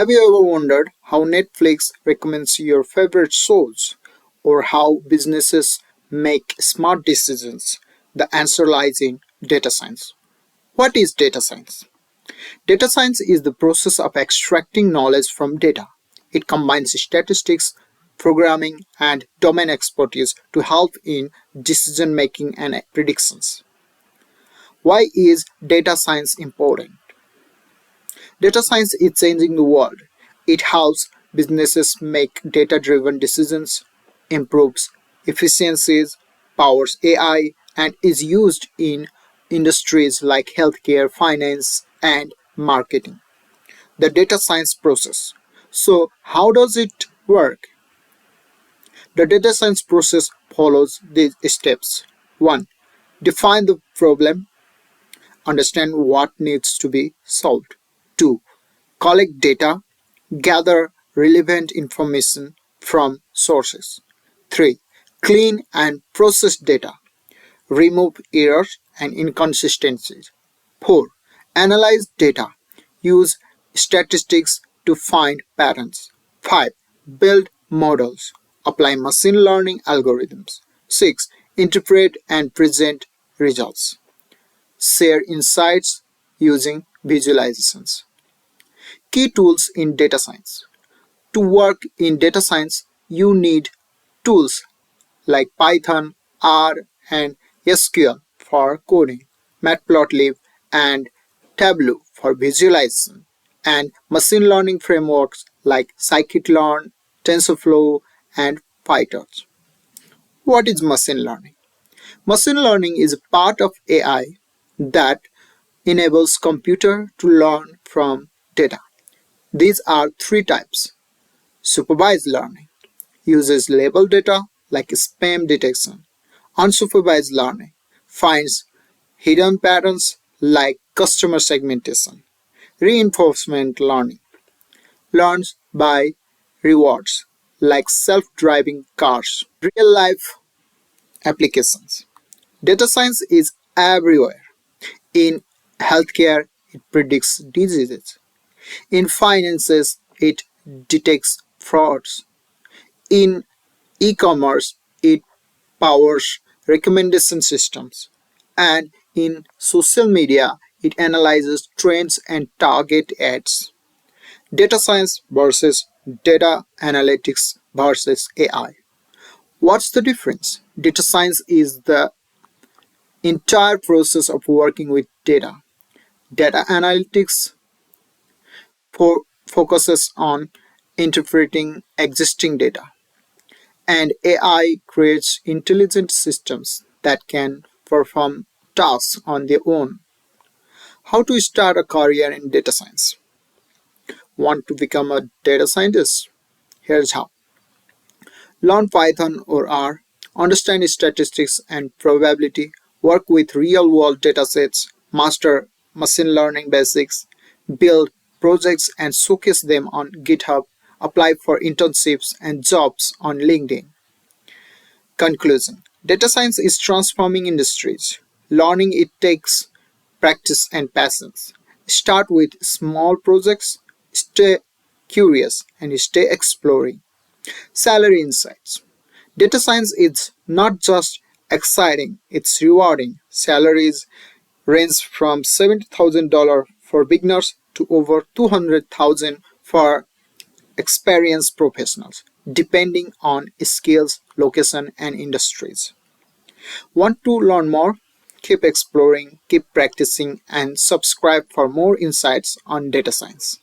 Have you ever wondered how Netflix recommends your favorite shows or how businesses make smart decisions? The answer lies in data science. What is data science? Data science is the process of extracting knowledge from data. It combines statistics, programming, and domain expertise to help in decision making and predictions. Why is data science important? Data science is changing the world. It helps businesses make data-driven decisions, improves efficiencies, powers AI, and is used in industries like healthcare, finance, and marketing. The data science process. So, how does it work? The data science process follows these steps. 1. Define the problem. Understand what needs to be solved. 2. Collect data. Gather relevant information from sources. 3. Clean and process data. Remove errors and inconsistencies. 4. Analyze data. Use statistics to find patterns. 5. Build models. Apply machine learning algorithms. 6. Interpret and present results. Share insights using visualizations. Key tools in data science. To work in data science, you need tools like Python, R, and SQL for coding, Matplotlib, and Tableau for visualization, and machine learning frameworks like scikit-learn, TensorFlow, and PyTorch. What is machine learning? Machine learning is a part of AI that enables computer to learn from data. These are three types. Supervised learning uses labeled data like spam detection. Unsupervised learning finds hidden patterns like customer segmentation. Reinforcement learning learns by rewards like self-driving cars. Real-life applications. Data science is everywhere. In healthcare, it predicts diseases. In finances, it detects frauds. In e-commerce, it powers recommendation systems. And in social media, it analyzes trends and target ads. Data science versus data analytics versus AI. What's the difference? Data science is the entire process of working with data. Data analytics focuses on interpreting existing data, and AI creates intelligent systems that can perform tasks on their own. How to start a career in data science? Want to become a data scientist? Here's how. Learn Python or R, understand statistics and probability, work with real-world datasets, master machine learning basics, build projects and showcase them on GitHub, apply for internships and jobs on LinkedIn. Conclusion. Data science is transforming industries. Learning it takes practice and patience. Start with small projects, stay curious, and stay exploring. Salary insights. Data science is not just exciting, it's rewarding. Salaries range from $70,000 for beginners to over $200,000 for experienced professionals, depending on skills, location, and industries. Want to learn more? Keep exploring, keep practicing, and subscribe for more insights on data science.